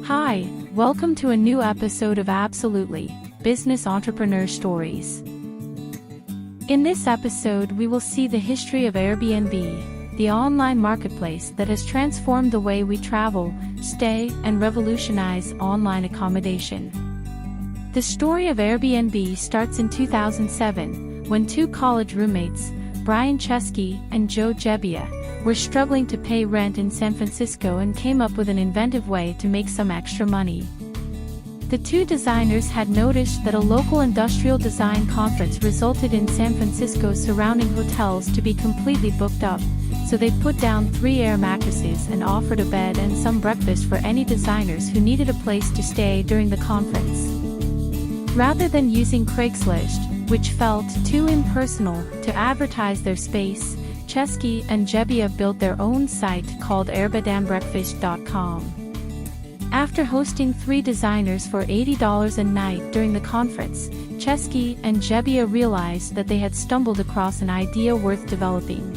Hi, welcome to a new episode of Absolutely Business Entrepreneur Stories. In this episode, we will see the history of Airbnb, the online marketplace that has transformed the way we travel, stay, and revolutionize online accommodation. The story of Airbnb starts in 2007, when two college roommates, Brian Chesky and Joe Gebbia, were struggling to pay rent in San Francisco and came up with an inventive way to make some extra money. The two designers had noticed that a local industrial design conference resulted in San Francisco's surrounding hotels to be completely booked up, so they put down 3 air mattresses and offered a bed and some breakfast for any designers who needed a place to stay during the conference. Rather than using Craigslist, which felt too impersonal to advertise their space, Chesky and Gebbia built their own site called airbnbbreakfast.com. After hosting 3 designers for $80 a night during the conference, Chesky and Gebbia realized that they had stumbled across an idea worth developing.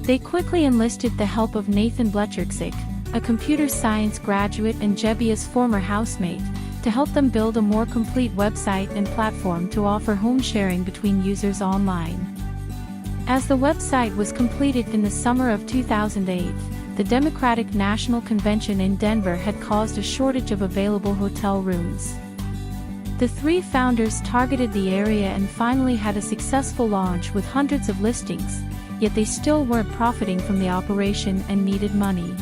They quickly enlisted the help of Nathan Blecharczyk, a computer science graduate and Gebbia's former housemate, to help them build a more complete website and platform to offer home sharing between users online. As the website was completed in the summer of 2008, the Democratic National Convention in Denver had caused a shortage of available hotel rooms. The 3 founders targeted the area and finally had a successful launch with hundreds of listings, yet they still weren't profiting from the operation and needed money.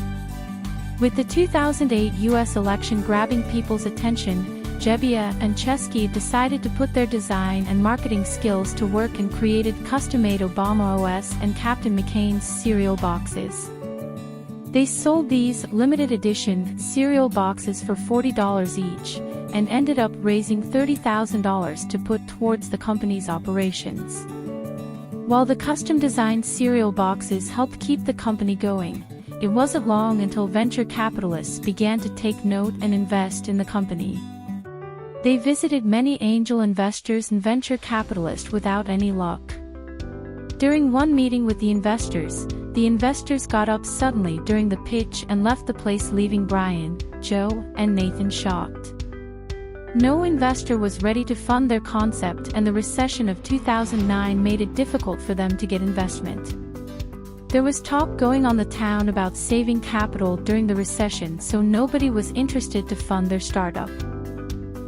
With the 2008 U.S. election grabbing people's attention, Gebbia and Chesky decided to put their design and marketing skills to work and created custom-made Obama OS and Captain McCain's cereal boxes. They sold these limited edition cereal boxes for $40 each, and ended up raising $30,000 to put towards the company's operations. While the custom-designed cereal boxes helped keep the company going, it wasn't long until venture capitalists began to take note and invest in the company. They visited many angel investors and venture capitalists without any luck. During one meeting with the investors got up suddenly during the pitch and left the place, leaving Brian, Joe, and Nathan shocked. No investor was ready to fund their concept, and the recession of 2009 made it difficult for them to get investment. There was talk going on the town about saving capital during the recession, so nobody was interested to fund their startup.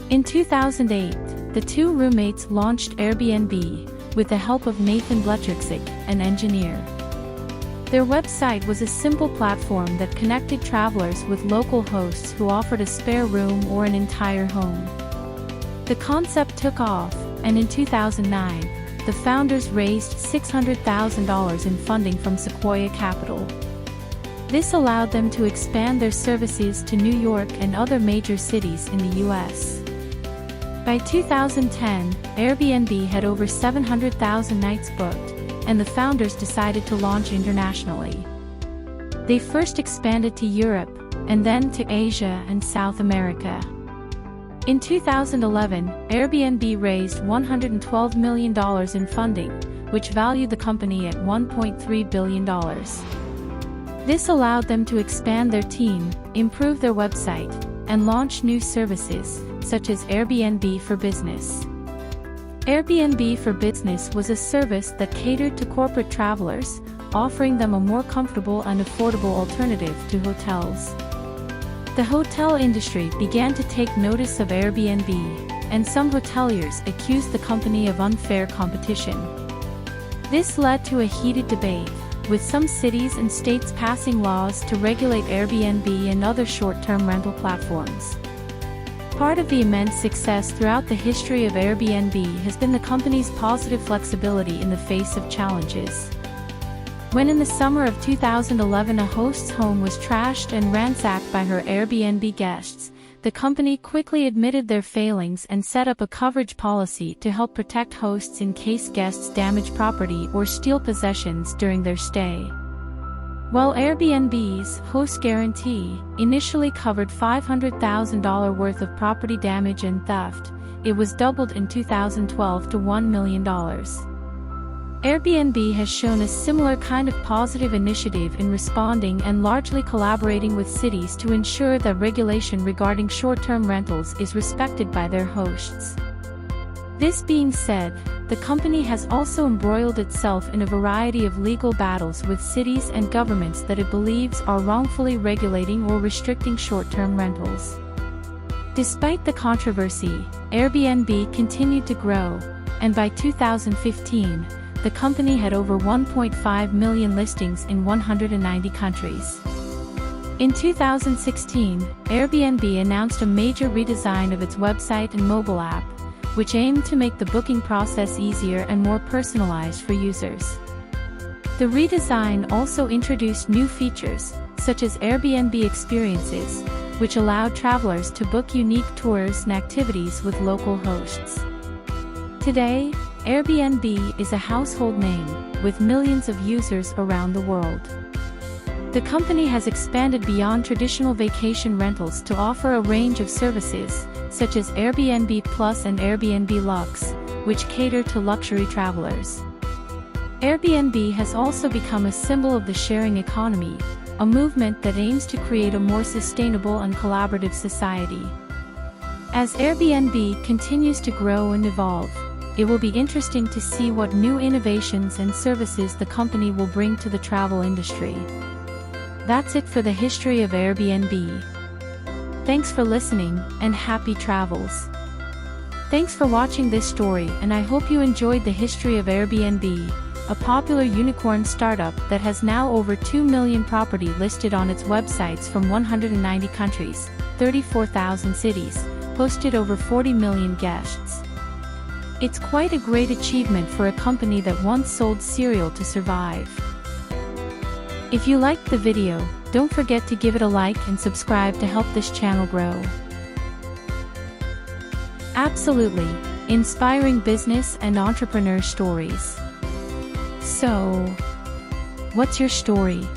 In 2008, the 2 roommates launched Airbnb, with the help of Nathan Blecharczyk, an engineer. Their website was a simple platform that connected travelers with local hosts who offered a spare room or an entire home. The concept took off, and in 2009, the founders raised $600,000 in funding from Sequoia Capital. This allowed them to expand their services to New York and other major cities in the U.S. By 2010, Airbnb had over 700,000 nights booked, and the founders decided to launch internationally. They first expanded to Europe, and then to Asia and South America. In 2011, Airbnb raised $112 million in funding, which valued the company at $1.3 billion. This allowed them to expand their team, improve their website, and launch new services, such as Airbnb for Business. Airbnb for Business was a service that catered to corporate travelers, offering them a more comfortable and affordable alternative to hotels. The hotel industry began to take notice of Airbnb, and some hoteliers accused the company of unfair competition. This led to a heated debate, with some cities and states passing laws to regulate Airbnb and other short-term rental platforms. Part of the immense success throughout the history of Airbnb has been the company's positive flexibility in the face of challenges. When in the summer of 2011 a host's home was trashed and ransacked by her Airbnb guests, the company quickly admitted their failings and set up a coverage policy to help protect hosts in case guests damage property or steal possessions during their stay. While Airbnb's host guarantee initially covered $500,000 worth of property damage and theft, it was doubled in 2012 to $1 million. Airbnb has shown a similar kind of positive initiative in responding and largely collaborating with cities to ensure that regulation regarding short-term rentals is respected by their hosts. This being said, the company has also embroiled itself in a variety of legal battles with cities and governments that it believes are wrongfully regulating or restricting short-term rentals. Despite the controversy, Airbnb continued to grow, and by 2015, the company had over 1.5 million listings in 190 countries. In 2016, Airbnb announced a major redesign of its website and mobile app, which aimed to make the booking process easier and more personalized for users. The redesign also introduced new features, such as Airbnb Experiences, which allowed travelers to book unique tours and activities with local hosts. Today, Airbnb is a household name, with millions of users around the world. The company has expanded beyond traditional vacation rentals to offer a range of services, such as Airbnb Plus and Airbnb Luxe, which cater to luxury travelers. Airbnb has also become a symbol of the sharing economy, a movement that aims to create a more sustainable and collaborative society. As Airbnb continues to grow and evolve, it will be interesting to see what new innovations and services the company will bring to the travel industry. That's it for the history of Airbnb. Thanks for listening, and happy travels. Thanks for watching this story, and I hope you enjoyed the history of Airbnb, a popular unicorn startup that has now over 2 million property listed on its websites from 190 countries, 34,000 cities, hosted over 40 million guests. It's quite a great achievement for a company that once sold cereal to survive. If you liked the video, don't forget to give it a like and subscribe to help this channel grow. Absolutely, inspiring business and entrepreneur stories. So, what's your story?